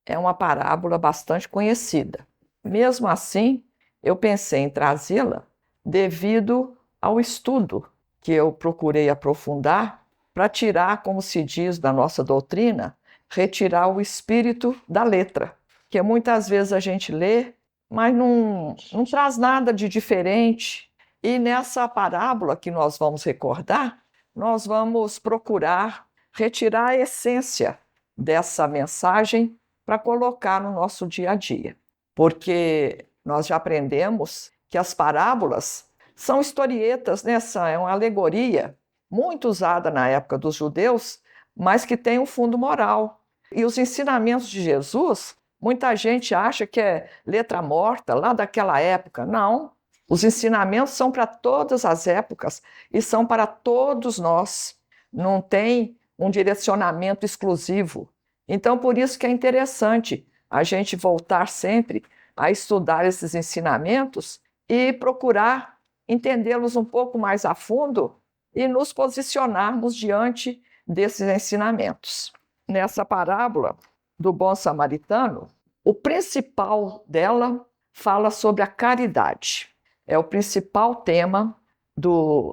é uma parábola bastante conhecida. Mesmo assim, eu pensei em trazê-la devido ao estudo que eu procurei aprofundar para tirar, como se diz da nossa doutrina, retirar o espírito da letra, que muitas vezes a gente lê, mas não traz nada de diferente. E nessa parábola que nós vamos recordar, nós vamos procurar retirar a essência dessa mensagem para colocar no nosso dia a dia. Porque nós já aprendemos que as parábolas são historietas, né? É uma alegoria muito usada na época dos judeus, mas que tem um fundo moral. E os ensinamentos de Jesus, muita gente acha que é letra morta lá daquela época. Não, os ensinamentos são para todas as épocas e são para todos nós. Não tem um direcionamento exclusivo. Então, por isso que é interessante a gente voltar sempre a estudar esses ensinamentos e procurar entendê-los um pouco mais a fundo e nos posicionarmos diante desses ensinamentos. Nessa parábola do bom samaritano, o principal dela fala sobre a caridade. É o principal tema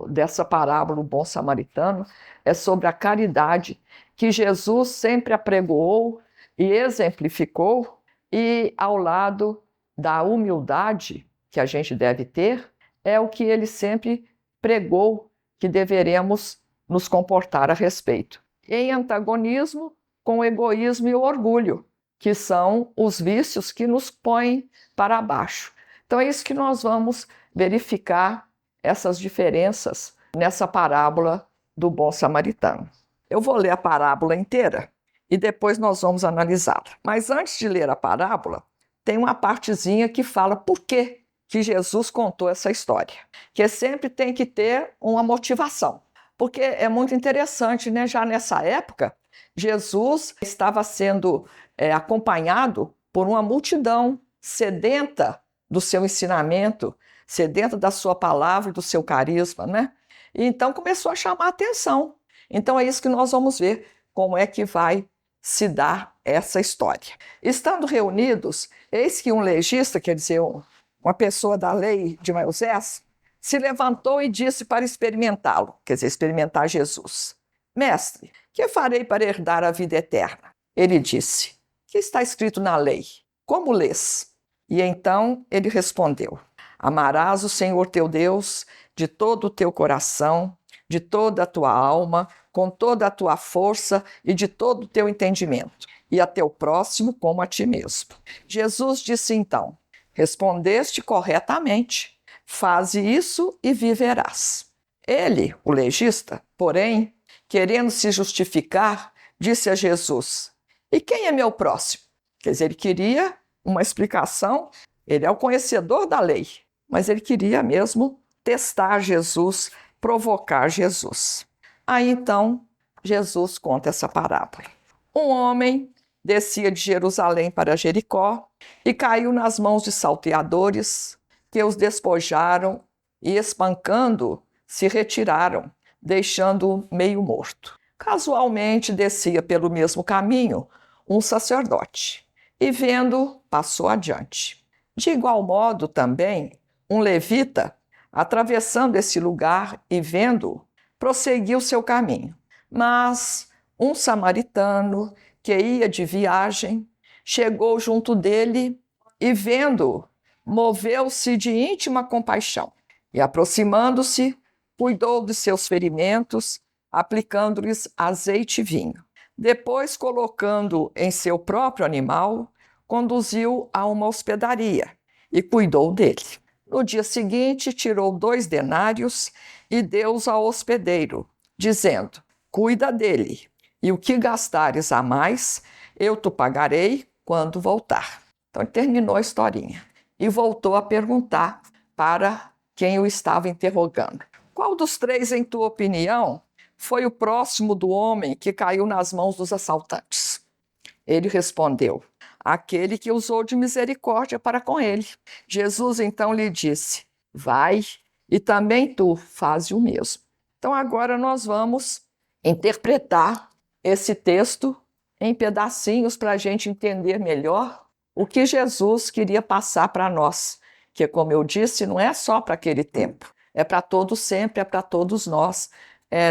dessa parábola, o bom samaritano, é sobre a caridade que Jesus sempre apregoou e exemplificou, e ao lado da humildade que a gente deve ter, é o que ele sempre pregou que deveremos nos comportar a respeito. Em antagonismo com o egoísmo e o orgulho, que são os vícios que nos põem para baixo. Então é isso que nós vamos verificar, essas diferenças nessa parábola do bom samaritano. Eu vou ler a parábola inteira e depois nós vamos analisá-la. Mas antes de ler a parábola, tem uma partezinha que fala por que Jesus contou essa história. Que sempre tem que ter uma motivação. Porque é muito interessante, né? Já nessa época, Jesus estava sendo acompanhado por uma multidão sedenta do seu ensinamento, sedenta da sua palavra e do seu carisma, né? E então começou a chamar a atenção. Então é isso que nós vamos ver, como é que vai se dar essa história. Estando reunidos, eis que um legista, quer dizer, uma pessoa da lei de Moisés, se levantou e disse para experimentá-lo, quer dizer, experimentar Jesus. Mestre, que farei para herdar a vida eterna? Ele disse, que está escrito na lei? Como lês? E então ele respondeu, amarás o Senhor teu Deus de todo o teu coração, de toda a tua alma, com toda a tua força e de todo o teu entendimento, e a teu próximo como a ti mesmo. Jesus disse então, respondeste corretamente, faze isso e viverás. Ele, o legista, porém, querendo se justificar, disse a Jesus, e quem é meu próximo? Quer dizer, ele queria uma explicação, ele é o conhecedor da lei, mas ele queria mesmo testar Jesus, provocar Jesus. Aí então, Jesus conta essa parábola. Um homem descia de Jerusalém para Jericó e caiu nas mãos de salteadores, que os despojaram e, espancando, se retiraram, deixando-o meio morto. Casualmente descia pelo mesmo caminho um sacerdote, e vendo, passou adiante. De igual modo também, um levita, atravessando esse lugar e vendo, prosseguiu seu caminho. Mas um samaritano, que ia de viagem, chegou junto dele e, vendo-o, moveu-se de íntima compaixão e, aproximando-se, cuidou de seus ferimentos, aplicando-lhes azeite e vinho. Depois, colocando em seu próprio animal, conduziu a uma hospedaria e cuidou dele. No dia seguinte, tirou 2 denários e deu-os ao hospedeiro, dizendo, cuida dele, e o que gastares a mais, eu te pagarei quando voltar. Então, ele terminou a historinha e voltou a perguntar para quem o estava interrogando. Qual dos 3, em tua opinião, foi o próximo do homem que caiu nas mãos dos assaltantes? Ele respondeu, aquele que usou de misericórdia para com ele. Jesus então lhe disse, vai e também tu faze o mesmo. Então agora nós vamos interpretar esse texto em pedacinhos para a gente entender melhor o que Jesus queria passar para nós, que, como eu disse, não é só para aquele tempo, é para todos sempre, é para todos nós,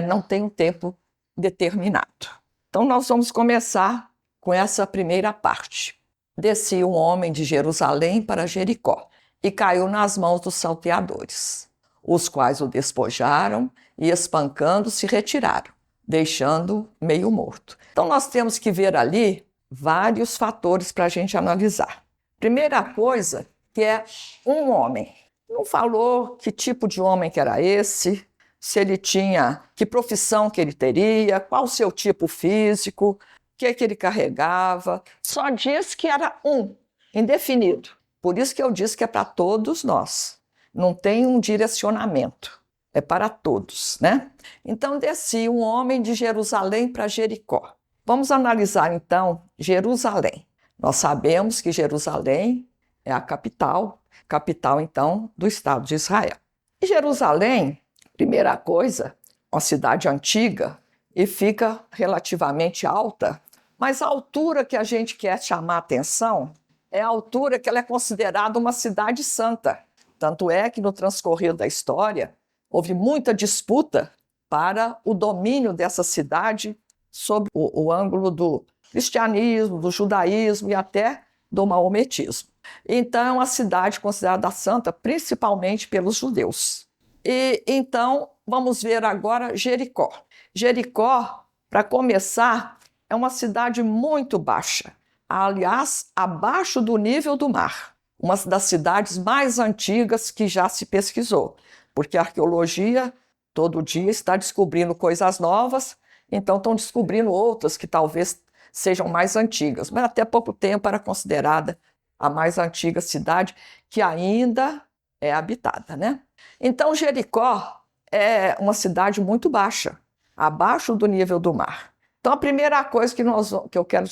não tem um tempo determinado. Então nós vamos começar com essa primeira parte. Descia um homem de Jerusalém para Jericó e caiu nas mãos dos salteadores, os quais o despojaram e, espancando, se retiraram, deixando meio morto. Então nós temos que ver ali vários fatores para a gente analisar. Primeira coisa, que é um homem. Não falou que tipo de homem que era esse, se ele tinha, que profissão que ele teria, qual o seu tipo físico, o que ele carregava. Só diz que era um, indefinido. Por isso que eu disse que é para todos nós. Não tem um direcionamento. É para todos, né? Então descia um homem de Jerusalém para Jericó. Vamos analisar então Jerusalém. Nós sabemos que Jerusalém é a capital então do Estado de Israel. E Jerusalém, primeira coisa, uma cidade antiga e fica relativamente alta, mas a altura que a gente quer chamar a atenção é a altura que ela é considerada uma cidade santa. Tanto é que no transcorrer da história houve muita disputa para o domínio dessa cidade sob o ângulo do cristianismo, do judaísmo e até do maometismo. Então, é uma cidade considerada santa, principalmente pelos judeus. E então, vamos ver agora Jericó. Jericó, para começar, é uma cidade muito baixa. Aliás, abaixo do nível do mar. Uma das cidades mais antigas que já se pesquisou. Porque a arqueologia, todo dia, está descobrindo coisas novas, então estão descobrindo outras que talvez sejam mais antigas. Mas até pouco tempo era considerada a mais antiga cidade que ainda é habitada, né? Então Jericó é uma cidade muito baixa, abaixo do nível do mar. Então a primeira coisa que eu quero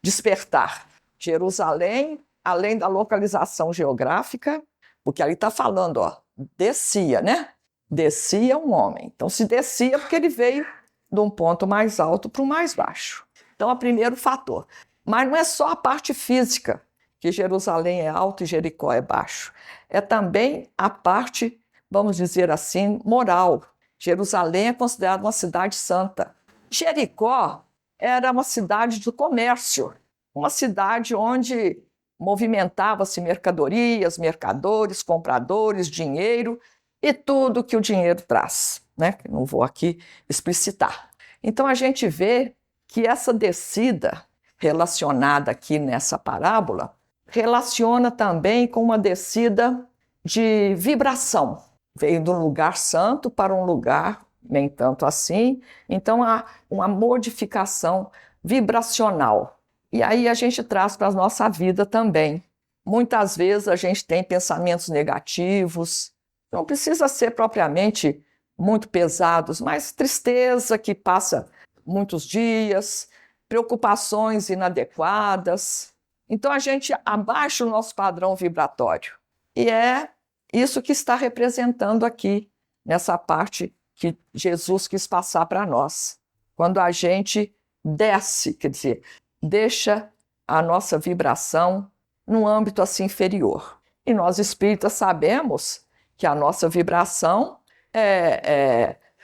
despertar, Jerusalém, além da localização geográfica, porque ali está falando, ó, descia, né? Descia um homem. Então se descia porque ele veio de um ponto mais alto para o mais baixo. Então é o primeiro fator. Mas não é só a parte física, que Jerusalém é alto e Jericó é baixo. É também a parte, vamos dizer assim, moral. Jerusalém é considerada uma cidade santa. Jericó era uma cidade de comércio, uma cidade onde movimentava-se mercadorias, mercadores, compradores, dinheiro e tudo que o dinheiro traz, né? Não vou aqui explicitar. Então a gente vê que essa descida relacionada aqui nessa parábola relaciona também com uma descida de vibração. Veio de um lugar santo para um lugar nem tanto assim, então há uma modificação vibracional. E aí a gente traz para a nossa vida também. Muitas vezes a gente tem pensamentos negativos, não precisa ser propriamente muito pesados, mas tristeza que passa muitos dias, preocupações inadequadas. Então a gente abaixa o nosso padrão vibratório. E é isso que está representando aqui, nessa parte que Jesus quis passar para nós. Quando a gente desce, quer dizer, deixa a nossa vibração num âmbito assim inferior. E nós espíritas sabemos que a nossa vibração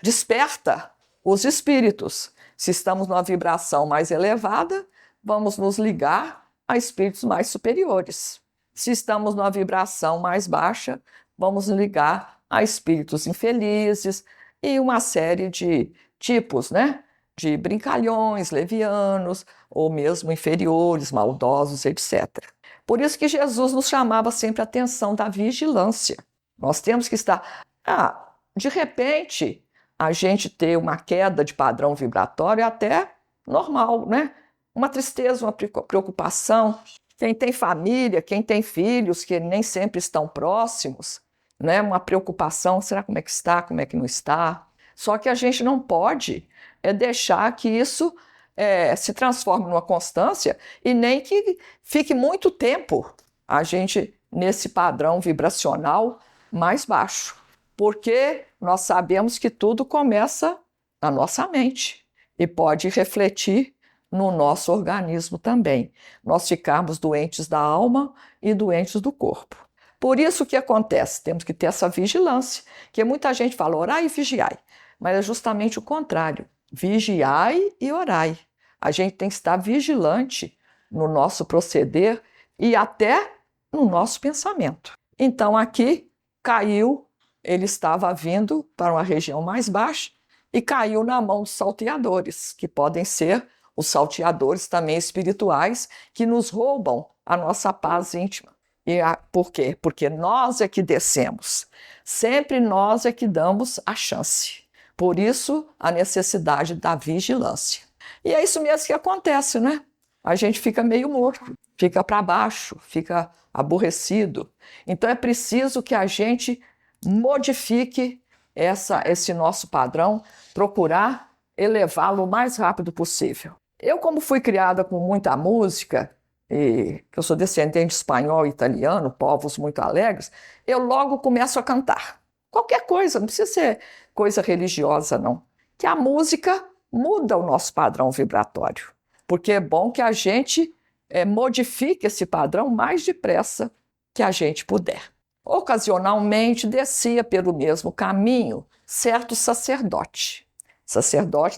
desperta os espíritos. Se estamos numa vibração mais elevada, vamos nos ligar a espíritos mais superiores. Se estamos numa vibração mais baixa, vamos nos ligar a espíritos infelizes e uma série de tipos, né? De brincalhões, levianos, ou mesmo inferiores, maldosos, etc. Por isso que Jesus nos chamava sempre a atenção da vigilância. Nós temos que estar... de repente, a gente ter uma queda de padrão vibratório é até normal, né? Uma tristeza, uma preocupação. Quem tem família, quem tem filhos que nem sempre estão próximos, né? Uma preocupação, será como é que está, como é que não está? Só que a gente não pode deixar que isso se transforme numa constância e nem que fique muito tempo a gente nesse padrão vibracional mais baixo. Porque nós sabemos que tudo começa na nossa mente e pode refletir no nosso organismo também. Nós ficarmos doentes da alma e doentes do corpo. Por isso o que acontece? Temos que ter essa vigilância, que muita gente fala orai e vigiai, mas é justamente o contrário. Vigiai e orai. A gente tem que estar vigilante no nosso proceder e até no nosso pensamento. Então aqui caiu, ele estava vindo para uma região mais baixa e caiu na mão dos salteadores, que podem ser os salteadores também espirituais, que nos roubam a nossa paz íntima. Por quê? Porque nós é que descemos. Sempre nós é que damos a chance. Por isso, a necessidade da vigilância. E é isso mesmo que acontece, né? A gente fica meio morto, fica para baixo, fica aborrecido. Então é preciso que a gente modifique esse nosso padrão, procurar elevá-lo o mais rápido possível. Eu, como fui criada com muita música, e que eu sou descendente de espanhol e italiano, povos muito alegres, eu logo começo a cantar. Qualquer coisa, não precisa ser coisa religiosa, não. Que a música muda o nosso padrão vibratório, porque é bom que a gente modifique esse padrão mais depressa que a gente puder. Ocasionalmente descia pelo mesmo caminho certo sacerdote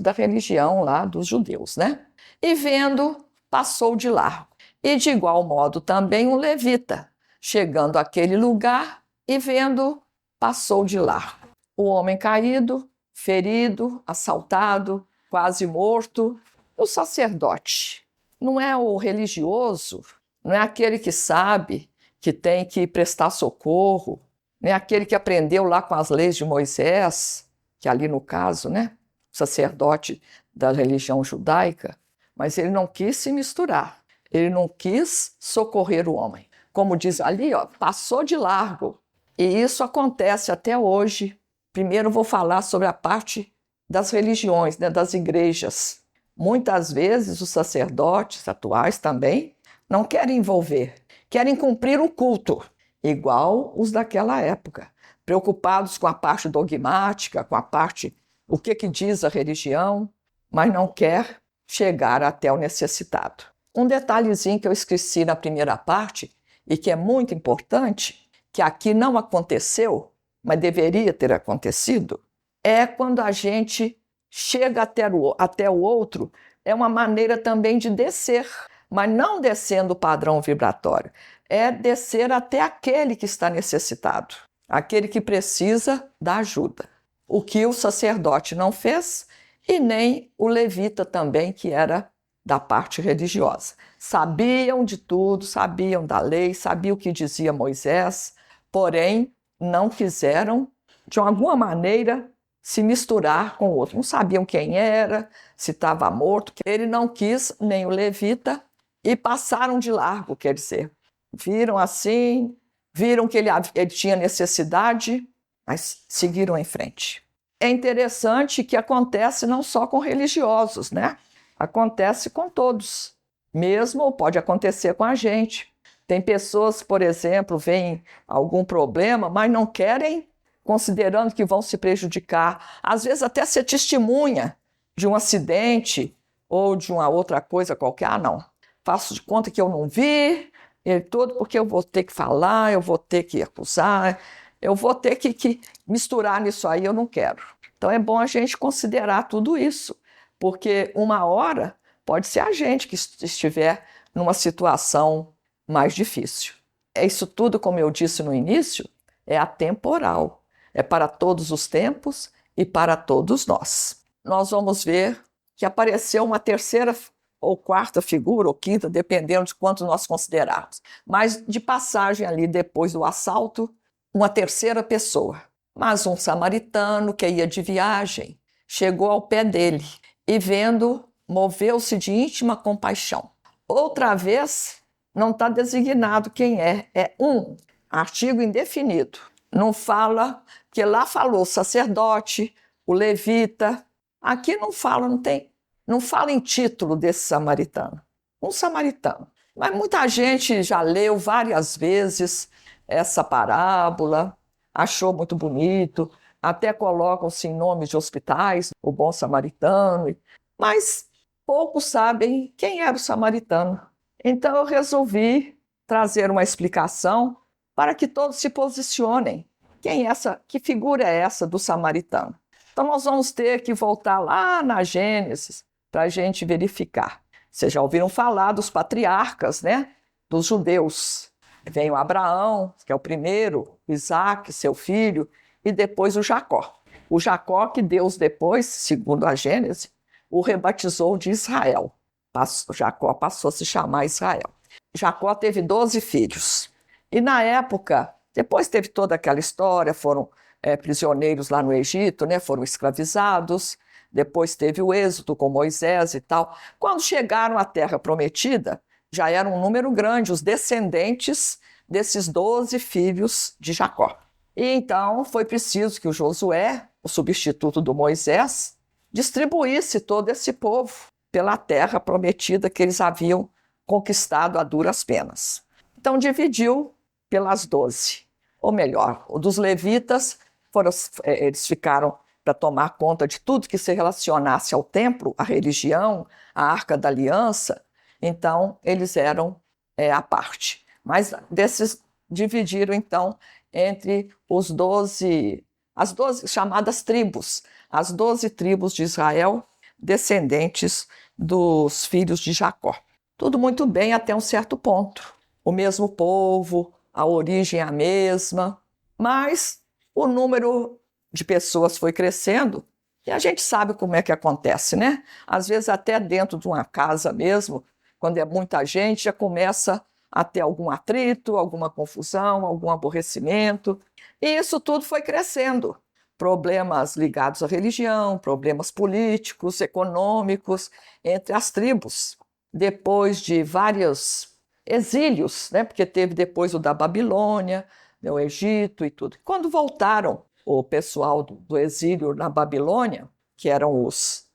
da religião lá dos judeus, né? E vendo, passou de largo. E de igual modo também um levita, chegando àquele lugar e vendo, passou de largo. O homem caído, ferido, assaltado, quase morto. O sacerdote não é o religioso, não é aquele que sabe que tem que prestar socorro, não é aquele que aprendeu lá com as leis de Moisés, que ali no caso, né, o sacerdote da religião judaica, mas ele não quis se misturar, ele não quis socorrer o homem. Como diz ali, ó, passou de largo. E isso acontece até hoje. Primeiro vou falar sobre a parte das religiões, né, das igrejas. Muitas vezes os sacerdotes atuais também não querem envolver, querem cumprir o culto, igual os daquela época, preocupados com a parte dogmática, com a parte, o que diz a religião, mas não quer chegar até o necessitado. Um detalhezinho que eu esqueci na primeira parte, e que é muito importante, que aqui não aconteceu, mas deveria ter acontecido, é quando a gente chega até o outro, é uma maneira também de descer, mas não descendo o padrão vibratório, é descer até aquele que está necessitado, aquele que precisa da ajuda. O que o sacerdote não fez e nem o levita também, que era da parte religiosa. Sabiam de tudo, sabiam da lei, sabiam o que dizia Moisés, porém não quiseram, de alguma maneira, se misturar com o outro. Não sabiam quem era, se estava morto. Ele não quis, nem o levita, e passaram de largo, quer dizer. Viram assim, viram que ele tinha necessidade, mas seguiram em frente. É interessante que acontece não só com religiosos, né? Acontece com todos, mesmo pode acontecer com a gente. Tem pessoas, por exemplo, veem algum problema, mas não querem, considerando que vão se prejudicar. Às vezes até ser testemunha de um acidente ou de uma outra coisa qualquer. Ah, não, faço de conta que eu não vi, porque eu vou ter que falar, eu vou ter que acusar, eu vou ter que misturar nisso aí, eu não quero. Então é bom a gente considerar tudo isso, porque uma hora pode ser a gente que estiver numa situação mais difícil. Isso tudo, como eu disse no início, é atemporal. É para todos os tempos e para todos nós. Nós vamos ver que apareceu uma terceira ou quarta figura, ou quinta, dependendo de quanto nós considerarmos. Mas de passagem ali, depois do assalto, uma terceira pessoa. Mas um samaritano que ia de viagem chegou ao pé dele e vendo, moveu-se de íntima compaixão. Outra vez, não está designado quem é um artigo indefinido. Não fala, porque lá falou o sacerdote, o levita. Aqui não fala, não fala em título desse samaritano. Um samaritano. Mas muita gente já leu várias vezes essa parábola, achou muito bonito, até colocam-se em nomes de hospitais, o bom samaritano. Mas poucos sabem quem era o samaritano. Então eu resolvi trazer uma explicação para que todos se posicionem. Que figura é essa do samaritano? Então nós vamos ter que voltar lá na Gênesis para a gente verificar. Vocês já ouviram falar dos patriarcas, né? Dos judeus. Vem o Abraão, que é o primeiro, Isaac, seu filho, e depois o Jacó. O Jacó que Deus depois, segundo a Gênesis, o rebatizou de Israel. Jacó passou a se chamar Israel. Jacó teve 12 filhos. E na época, depois teve toda aquela história, foram prisioneiros lá no Egito, né? Foram escravizados. Depois teve o êxodo com Moisés e tal. Quando chegaram à Terra Prometida, já era um número grande, os descendentes desses 12 filhos de Jacó. E então foi preciso que o Josué, o substituto do Moisés, distribuísse todo esse povo pela terra prometida que eles haviam conquistado a duras penas. Então dividiu pelas 12. Ou melhor, o dos levitas, eles ficaram para tomar conta de tudo que se relacionasse ao templo, à religião, à Arca da Aliança. Então, eles eram à parte. Mas desses dividiram, então, entre as 12 chamadas tribos, as 12 tribos de Israel, descendentes dos filhos de Jacó. Tudo muito bem até um certo ponto. O mesmo povo, a origem é a mesma, mas o número de pessoas foi crescendo e a gente sabe como é que acontece, né? Às vezes até dentro de uma casa mesmo, quando é muita gente, já começa a ter algum atrito, alguma confusão, algum aborrecimento. E isso tudo foi crescendo. Problemas ligados à religião, problemas políticos, econômicos, entre as tribos. Depois de vários exílios, né? Porque teve depois o da Babilônia, o Egito e tudo. Quando voltaram o pessoal do exílio na Babilônia, que eram os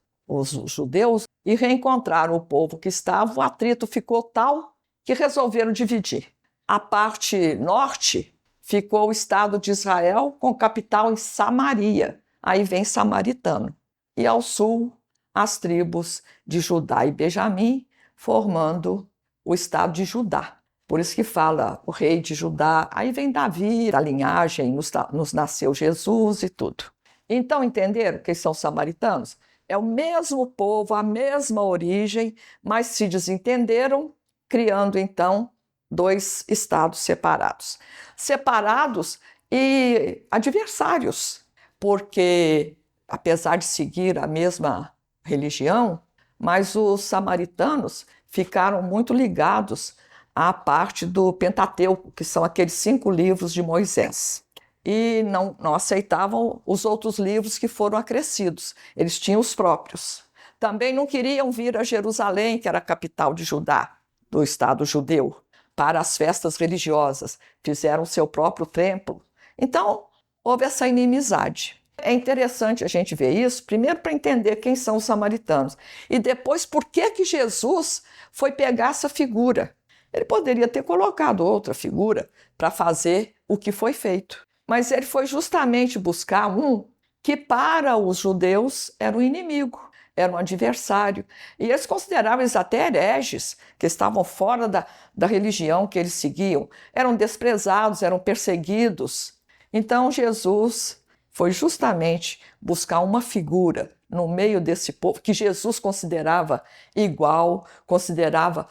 judeus, e reencontraram o povo que estava, o atrito ficou tal que resolveram dividir. A parte norte ficou o Estado de Israel, com capital em Samaria. Aí vem samaritano. E ao sul, as tribos de Judá e Benjamim, formando o Estado de Judá. Por isso que fala o rei de Judá. Aí vem Davi, da linhagem, nos nasceu Jesus e tudo. Então, entenderam quem são os samaritanos? É o mesmo povo, a mesma origem, mas se desentenderam, criando, então, dois estados separados. Separados e adversários, porque, apesar de seguir a mesma religião, mas os samaritanos ficaram muito ligados à parte do Pentateuco, que são aqueles 5 livros de Moisés. E não aceitavam os outros livros que foram acrescidos. Eles tinham os próprios. Também não queriam vir a Jerusalém, que era a capital de Judá, do Estado judeu, para as festas religiosas. Fizeram seu próprio templo. Então, houve essa inimizade. É interessante a gente ver isso, primeiro para entender quem são os samaritanos, e depois por que Jesus foi pegar essa figura. Ele poderia ter colocado outra figura para fazer o que foi feito. Mas ele foi justamente buscar um que para os judeus era um inimigo, era um adversário. E eles consideravam eles até hereges, que estavam fora da religião que eles seguiam. Eram desprezados, eram perseguidos. Então Jesus foi justamente buscar uma figura no meio desse povo, que Jesus considerava igual, considerava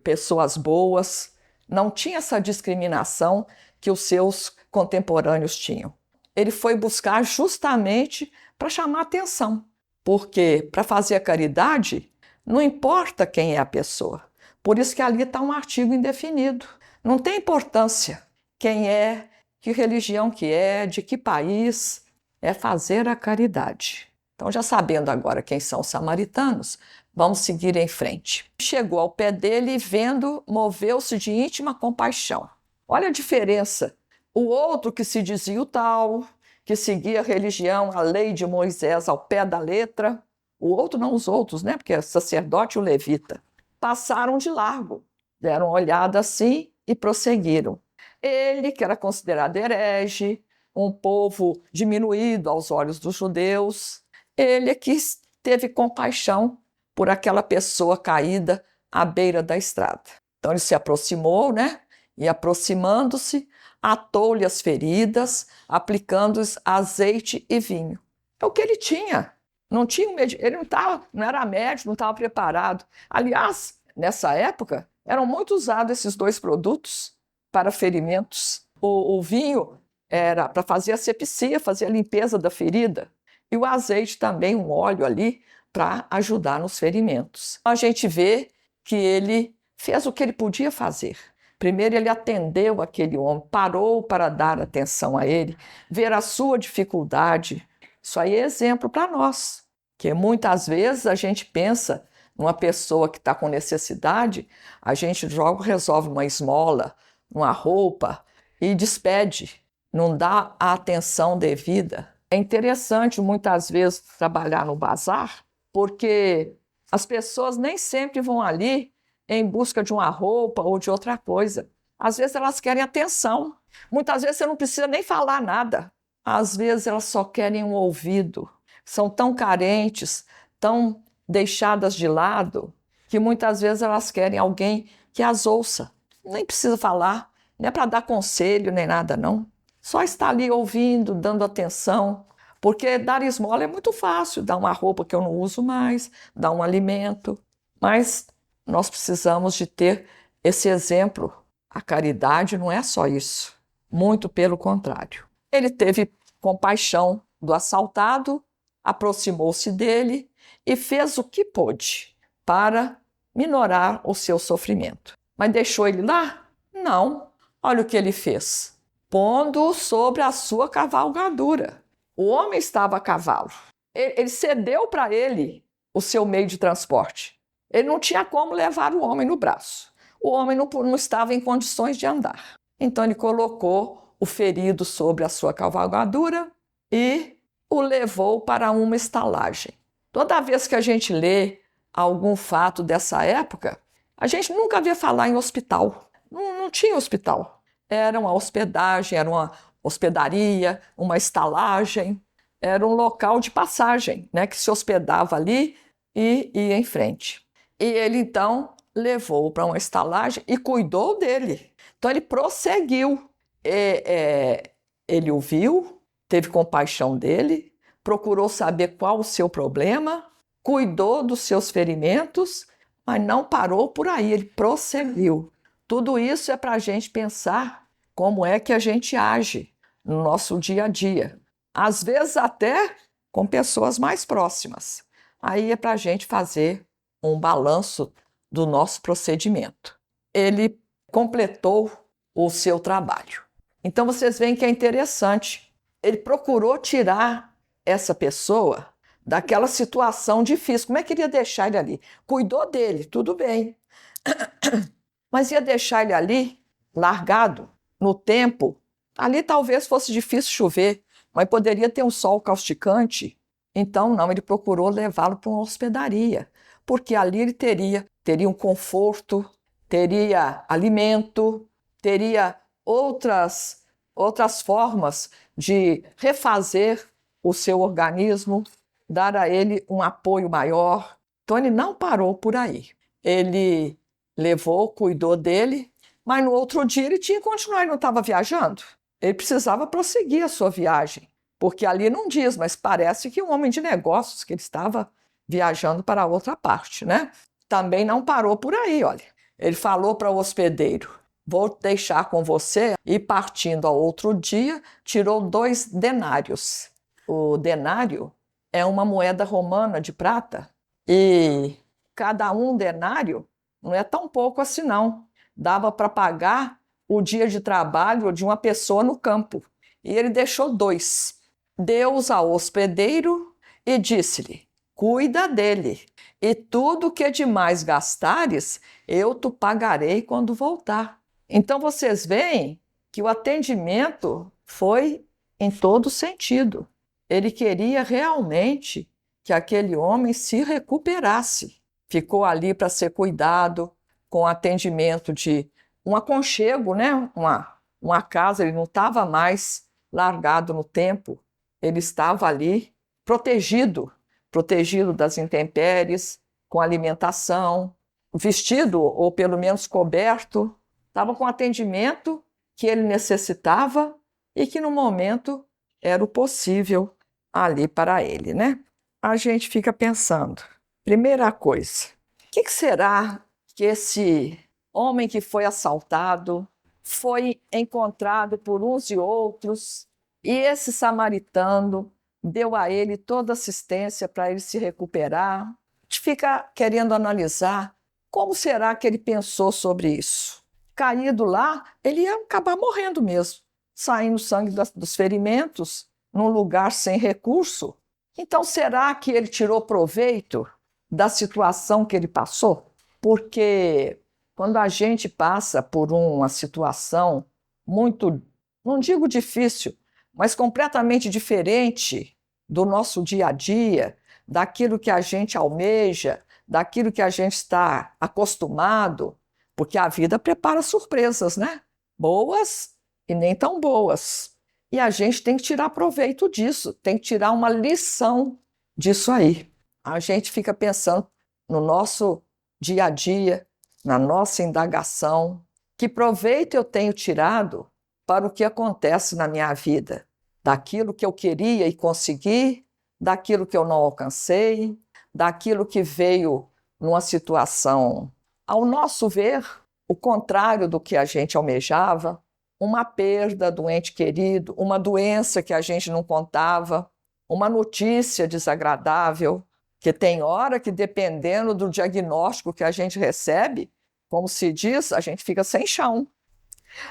pessoas boas. Não tinha essa discriminação que os seus contemporâneos tinham. Ele foi buscar justamente para chamar atenção, porque para fazer a caridade não importa quem é a pessoa. Por isso que ali está um artigo indefinido. Não tem importância quem é, que religião que é, de que país, é fazer a caridade. Então, já sabendo agora quem são os samaritanos, vamos seguir em frente. Chegou ao pé dele e vendo, moveu-se de íntima compaixão. Olha a diferença. O outro que se dizia o tal, que seguia a religião, a lei de Moisés ao pé da letra, o outro não os outros, né? Porque é sacerdote e o levita. Passaram de largo, deram uma olhada assim e prosseguiram. Ele, que era considerado herege, um povo diminuído aos olhos dos judeus, ele é que teve compaixão por aquela pessoa caída à beira da estrada. Então ele se aproximou, né? E aproximando-se, atou-lhe as feridas, aplicando-lhes azeite e vinho. É o que ele tinha. Não tinha ele não era médico, não estava preparado. Aliás, nessa época, eram muito usados esses dois produtos para ferimentos. O vinho era para fazer asepsia, fazer a limpeza da ferida. E o azeite também, um óleo ali, para ajudar nos ferimentos. A gente vê que ele fez o que ele podia fazer. Primeiro ele atendeu aquele homem, parou para dar atenção a ele, ver a sua dificuldade. Isso aí é exemplo para nós, que muitas vezes a gente pensa numa pessoa que está com necessidade, a gente resolve uma esmola, uma roupa e despede, não dá a atenção devida. É interessante muitas vezes trabalhar no bazar, porque as pessoas nem sempre vão ali em busca de uma roupa ou de outra coisa. Às vezes elas querem atenção. Muitas vezes você não precisa nem falar nada. Às vezes elas só querem um ouvido. São tão carentes, tão deixadas de lado, que muitas vezes elas querem alguém que as ouça. Nem precisa falar, não é para dar conselho nem nada, não. Só estar ali ouvindo, dando atenção. Porque dar esmola é muito fácil, dar uma roupa que eu não uso mais, dar um alimento. Mas nós precisamos de ter esse exemplo. A caridade não é só isso, muito pelo contrário. Ele teve compaixão do assaltado, aproximou-se dele e fez o que pôde para minorar o seu sofrimento. Mas deixou ele lá? Não. Olha o que ele fez. Pondo-o sobre a sua cavalgadura. O homem estava a cavalo. Ele cedeu para ele o seu meio de transporte. Ele não tinha como levar o homem no braço. O homem não estava em condições de andar. Então ele colocou o ferido sobre a sua cavalgadura e o levou para uma estalagem. Toda vez que a gente lê algum fato dessa época, a gente nunca vê falar em hospital. Não tinha hospital. Era uma hospedagem, era uma hospedaria, uma estalagem. Era um local de passagem, né, que se hospedava ali e ia em frente. E ele, então, levou-o para uma estalagem e cuidou dele. Então, ele prosseguiu. Ele o viu, teve compaixão dele, procurou saber qual o seu problema, cuidou dos seus ferimentos, mas não parou por aí, ele prosseguiu. Tudo isso é para a gente pensar como é que a gente age no nosso dia a dia. Às vezes até com pessoas mais próximas. Aí é para a gente fazer um balanço do nosso procedimento. Ele completou o seu trabalho. Então vocês veem que é interessante. Ele procurou tirar essa pessoa daquela situação difícil. Como é que ele ia deixar ele ali? Cuidou dele, tudo bem. Mas ia deixar ele ali, largado, no tempo. Ali talvez fosse difícil chover, mas poderia ter um sol causticante. Então, não, ele procurou levá-lo para uma hospedaria, porque ali ele teria um conforto, teria alimento, teria outras formas de refazer o seu organismo, dar a ele um apoio maior. Então, ele não parou por aí. Ele levou, cuidou dele, mas no outro dia ele tinha que continuar, ele não estava viajando. Ele precisava prosseguir a sua viagem, porque ali não diz, mas parece que um homem de negócios, que ele estava viajando para outra parte, né? Também não parou por aí, olha. Ele falou para o hospedeiro, vou deixar com você, e partindo ao outro dia, tirou 2 denários. O denário é uma moeda romana de prata, e cada um denário não é tão pouco assim não. Dava para pagar o dia de trabalho de uma pessoa no campo. E ele deixou 2. Deu-os ao hospedeiro e disse-lhe, cuida dele, e tudo que demais gastares, eu te pagarei quando voltar. Então vocês veem que o atendimento foi em todo sentido. Ele queria realmente que aquele homem se recuperasse. Ficou ali para ser cuidado, com atendimento de um aconchego, né? Uma casa, ele não estava mais largado no tempo, ele estava ali protegido das intempéries, com alimentação, vestido ou pelo menos coberto, estava com o atendimento que ele necessitava e que no momento era o possível ali para ele, né? A gente fica pensando, primeira coisa, o que será que esse homem que foi assaltado foi encontrado por uns e outros e esse samaritano deu a ele toda assistência para ele se recuperar? A gente fica querendo analisar como será que ele pensou sobre isso. Caído lá, ele ia acabar morrendo mesmo, saindo sangue dos ferimentos, num lugar sem recurso. Então, será que ele tirou proveito da situação que ele passou? Porque quando a gente passa por uma situação muito, não digo difícil, mas completamente diferente do nosso dia a dia, daquilo que a gente almeja, daquilo que a gente está acostumado, porque a vida prepara surpresas, né? Boas e nem tão boas. E a gente tem que tirar proveito disso, tem que tirar uma lição disso aí. A gente fica pensando no nosso dia a dia, na nossa indagação, que proveito eu tenho tirado para o que acontece na minha vida, daquilo que eu queria e consegui, daquilo que eu não alcancei, daquilo que veio numa situação, ao nosso ver, o contrário do que a gente almejava, uma perda do ente querido, uma doença que a gente não contava, uma notícia desagradável, que tem hora que, dependendo do diagnóstico que a gente recebe, como se diz, a gente fica sem chão.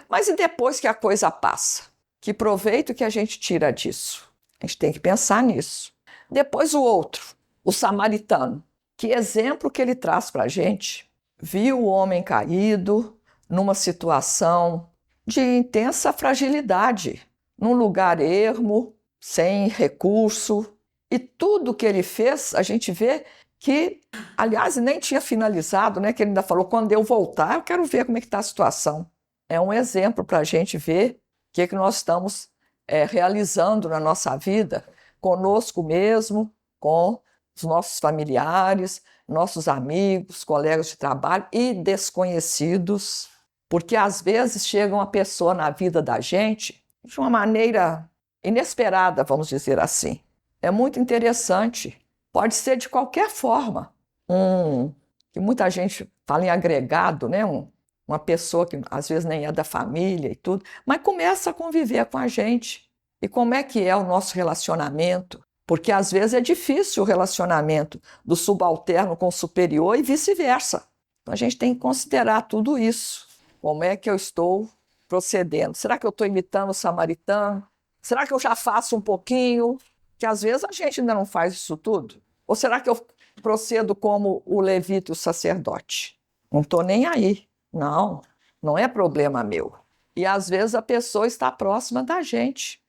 Mas e depois que a coisa passa? Que proveito que a gente tira disso? A gente tem que pensar nisso. Depois o outro, o samaritano. Que exemplo que ele traz para a gente? Viu o homem caído numa situação de intensa fragilidade, num lugar ermo, sem recurso, e tudo que ele fez, a gente vê que, aliás, nem tinha finalizado, né? Que ele ainda falou, quando eu voltar, eu quero ver como é que está a situação. É um exemplo para a gente ver o que nós estamos realizando na nossa vida, conosco mesmo, com os nossos familiares, nossos amigos, colegas de trabalho e desconhecidos, porque às vezes chega uma pessoa na vida da gente de uma maneira inesperada, vamos dizer assim. É muito interessante, pode ser de qualquer forma. Que muita gente fala em agregado, né? Uma pessoa que às vezes nem é da família e tudo, mas começa a conviver com a gente. E como é que é o nosso relacionamento? Porque às vezes é difícil o relacionamento do subalterno com o superior e vice-versa. Então a gente tem que considerar tudo isso. Como é que eu estou procedendo? Será que eu estou imitando o samaritano? Será que eu já faço um pouquinho? Que às vezes a gente ainda não faz isso tudo. Ou será que eu procedo como o levita e o sacerdote? Não estou nem aí. Não, não é problema meu. E às vezes a pessoa está próxima da gente.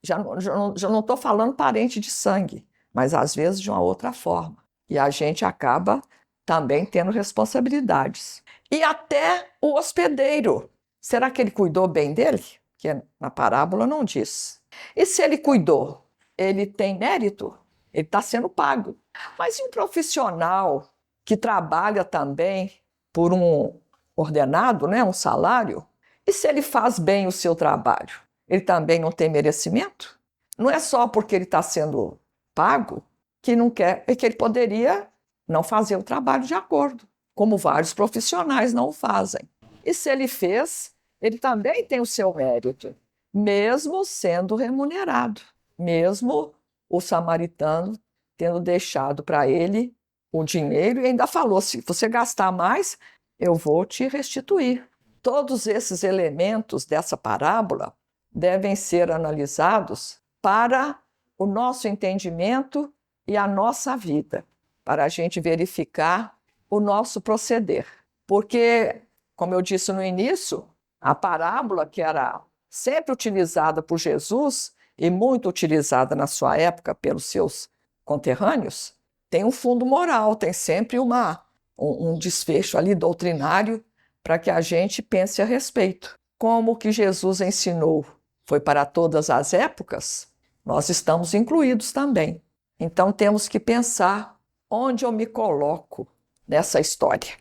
Já não estou falando parente de sangue, mas às vezes de uma outra forma. E a gente acaba também tendo responsabilidades. E até o hospedeiro. Será que ele cuidou bem dele? Que na parábola não diz. E se ele cuidou, ele tem mérito? Ele está sendo pago. Mas e um profissional que trabalha também por um ordenado, né, um salário? E se ele faz bem o seu trabalho? Ele também não tem merecimento? Não é só porque ele está sendo pago que não quer, é que ele poderia não fazer o trabalho de acordo, como vários profissionais não o fazem. E se ele fez, ele também tem o seu mérito, mesmo sendo remunerado, mesmo o samaritano tendo deixado para ele o dinheiro e ainda falou, se você gastar mais, eu vou te restituir. Todos esses elementos dessa parábola devem ser analisados para o nosso entendimento e a nossa vida, para a gente verificar o nosso proceder. Porque, como eu disse no início, a parábola que era sempre utilizada por Jesus e muito utilizada na sua época pelos seus conterrâneos, tem um fundo moral, tem sempre um desfecho ali doutrinário para que a gente pense a respeito. Como o que Jesus ensinou foi para todas as épocas, nós estamos incluídos também. Então temos que pensar onde eu me coloco nessa história?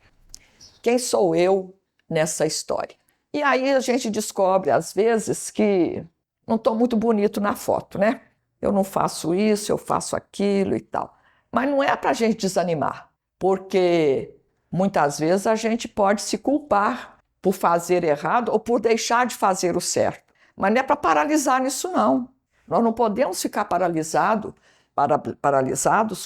Quem sou eu nessa história? E aí a gente descobre, às vezes, que não estou muito bonito na foto, né? Eu não faço isso, eu faço aquilo e tal. Mas não é para a gente desanimar, porque muitas vezes a gente pode se culpar por fazer errado ou por deixar de fazer o certo. Mas não é para paralisar nisso, não. Nós não podemos ficar paralisados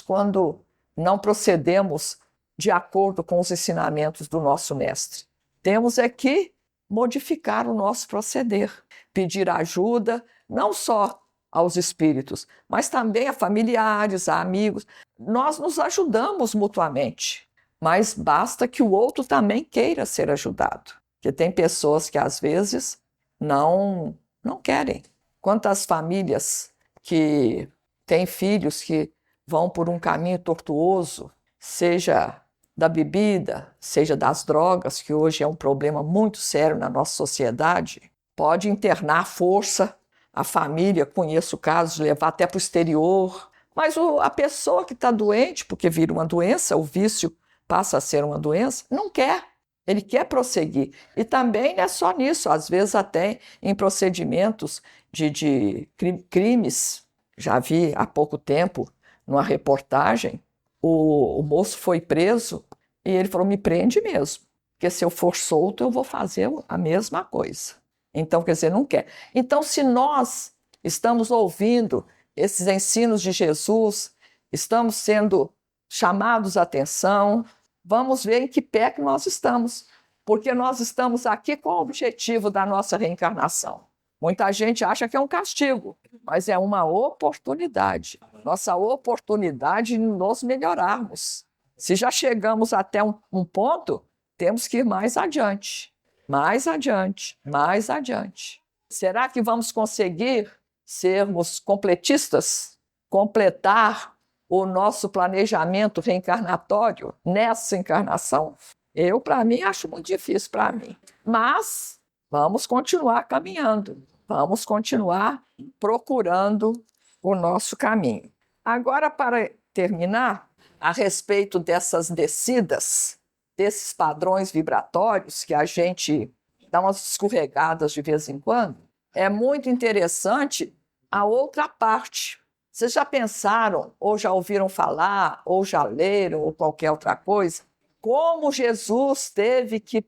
quando não procedemos de acordo com os ensinamentos do nosso mestre. Temos é que modificar o nosso proceder, pedir ajuda, não só aos espíritos, mas também a familiares, a amigos. Nós nos ajudamos mutuamente, mas basta que o outro também queira ser ajudado. Porque tem pessoas que às vezes não querem. Quantas famílias que têm filhos que vão por um caminho tortuoso, seja da bebida, seja das drogas, que hoje é um problema muito sério na nossa sociedade, pode internar à força a família, conheço casos de levar até para o exterior, mas a pessoa que está doente, porque vira uma doença, o vício passa a ser uma doença, não quer. Ele quer prosseguir. E também não é só nisso, às vezes até em procedimentos de crimes. Já vi há pouco tempo, numa reportagem, o moço foi preso e ele falou, me prende mesmo, porque se eu for solto eu vou fazer a mesma coisa. Então, quer dizer, não quer. Então, se nós estamos ouvindo esses ensinos de Jesus, estamos sendo chamados à atenção, vamos ver em que pé que nós estamos, porque nós estamos aqui com o objetivo da nossa reencarnação. Muita gente acha que é um castigo, mas é uma oportunidade. Nossa oportunidade de nos melhorarmos. Se já chegamos até um ponto, temos que ir mais adiante. Mais adiante, mais adiante. Será que vamos conseguir sermos completistas? Completar o nosso planejamento reencarnatório nessa encarnação? Eu, para mim, acho muito difícil para mim. Mas vamos continuar caminhando, vamos continuar procurando o nosso caminho. Agora, para terminar, a respeito dessas descidas, desses padrões vibratórios que a gente dá umas escorregadas de vez em quando, é muito interessante a outra parte. Vocês já pensaram, ou já ouviram falar, ou já leram, ou qualquer outra coisa, como Jesus teve que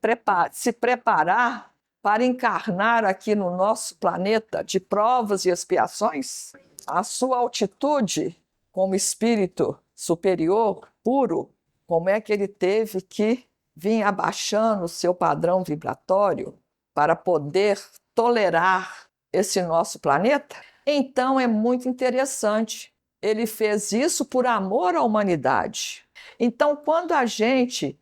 se preparar para encarnar aqui no nosso planeta de provas e expiações? A sua altitude como espírito superior, puro, como é que ele teve que vir abaixando o seu padrão vibratório para poder tolerar esse nosso planeta? Então é muito interessante. Ele fez isso por amor à humanidade. Então, quando a gente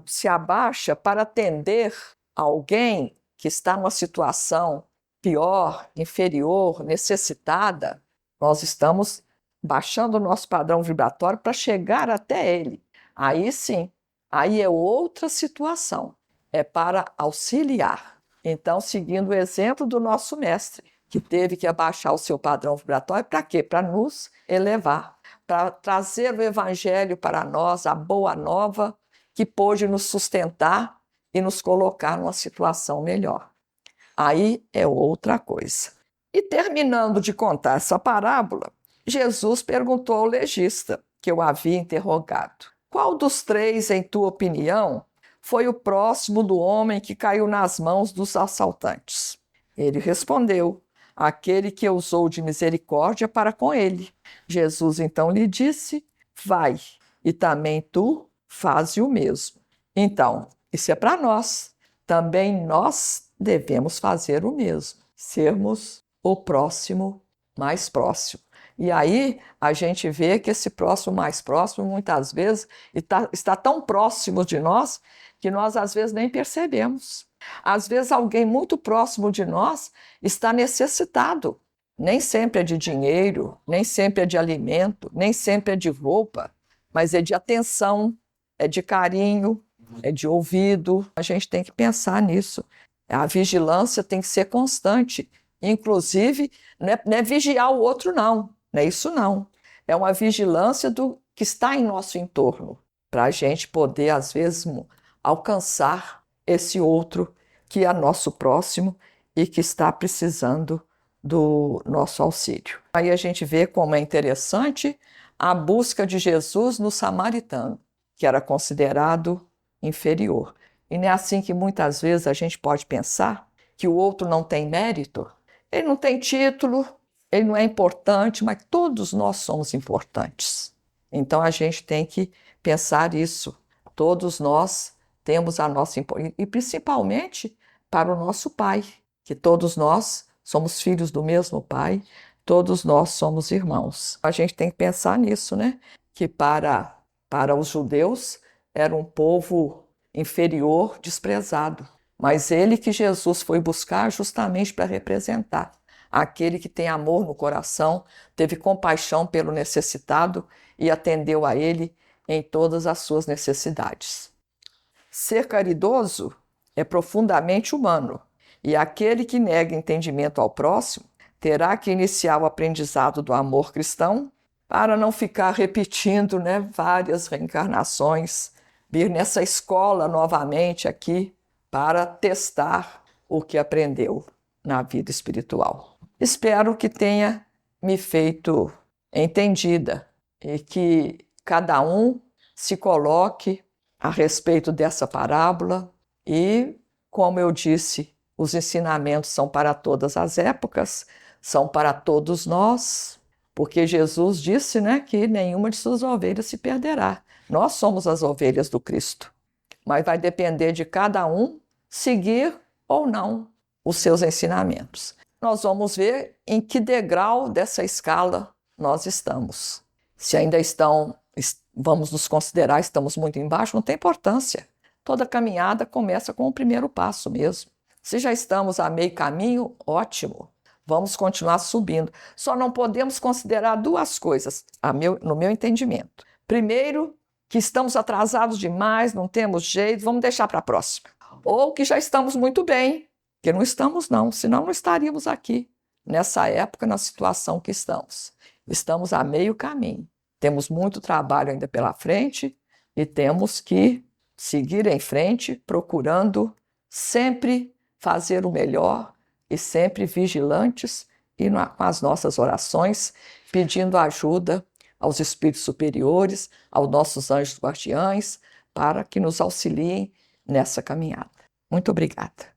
se abaixa para atender alguém que está numa situação pior, inferior, necessitada, nós estamos baixando o nosso padrão vibratório para chegar até ele. Aí sim, aí é outra situação, é para auxiliar. Então, seguindo o exemplo do nosso mestre, que teve que abaixar o seu padrão vibratório, para quê? Para nos elevar, para trazer o evangelho para nós, a boa nova, que pôde nos sustentar e nos colocar numa situação melhor. Aí é outra coisa. E terminando de contar essa parábola, Jesus perguntou ao legista, que eu havia interrogado, qual dos três, em tua opinião, foi o próximo do homem que caiu nas mãos dos assaltantes? Ele respondeu, aquele que usou de misericórdia para com ele. Jesus então lhe disse, vai, e também tu faze o mesmo. Então, isso é para nós. Também nós devemos fazer o mesmo, sermos o próximo mais próximo. E aí a gente vê que esse próximo mais próximo, muitas vezes, está tão próximo de nós que nós às vezes nem percebemos. Às vezes alguém muito próximo de nós está necessitado. Nem sempre é de dinheiro, nem sempre é de alimento, nem sempre é de roupa, mas é de atenção, é de carinho, é de ouvido. A gente tem que pensar nisso. A vigilância tem que ser constante. Inclusive, não é vigiar o outro, não é isso não. É uma vigilância que está em nosso entorno, para a gente poder, às vezes, alcançar esse outro que é nosso próximo e que está precisando do nosso auxílio. Aí a gente vê como é interessante a busca de Jesus no samaritano, que era considerado inferior. E não é assim que muitas vezes a gente pode pensar que o outro não tem mérito? Ele não tem título, ele não é importante, mas todos nós somos importantes. Então a gente tem que pensar isso. Todos nós temos a nossa importância, e principalmente para o nosso Pai, que todos nós somos filhos do mesmo Pai, todos nós somos irmãos. A gente tem que pensar nisso, né? Que para os judeus era um povo inferior, desprezado. Mas ele que Jesus foi buscar justamente para representar. Aquele que tem amor no coração, teve compaixão pelo necessitado e atendeu a ele em todas as suas necessidades. Ser caridoso é profundamente humano, e aquele que nega entendimento ao próximo terá que iniciar o aprendizado do amor cristão para não ficar repetindo, várias reencarnações, vir nessa escola novamente aqui para testar o que aprendeu na vida espiritual. Espero que tenha me feito entendida e que cada um se coloque a respeito dessa parábola e, como eu disse, os ensinamentos são para todas as épocas, são para todos nós, porque Jesus disse, que nenhuma de suas ovelhas se perderá. Nós somos as ovelhas do Cristo, mas vai depender de cada um seguir ou não os seus ensinamentos. Nós vamos ver em que degrau dessa escala nós estamos. Se ainda vamos nos considerar, estamos muito embaixo, não tem importância. Toda caminhada começa com o primeiro passo mesmo. Se já estamos a meio caminho, ótimo. Vamos continuar subindo. Só não podemos considerar duas coisas, no meu entendimento. Primeiro, que estamos atrasados demais, não temos jeito, vamos deixar para a próxima. Ou que já estamos muito bem, que não estamos não, senão não estaríamos aqui, nessa época, na situação que estamos. Estamos a meio caminho. Temos muito trabalho ainda pela frente e temos que seguir em frente, procurando sempre fazer o melhor e sempre vigilantes e com as nossas orações, pedindo ajuda aos espíritos superiores, aos nossos anjos guardiães, para que nos auxiliem nessa caminhada. Muito obrigada.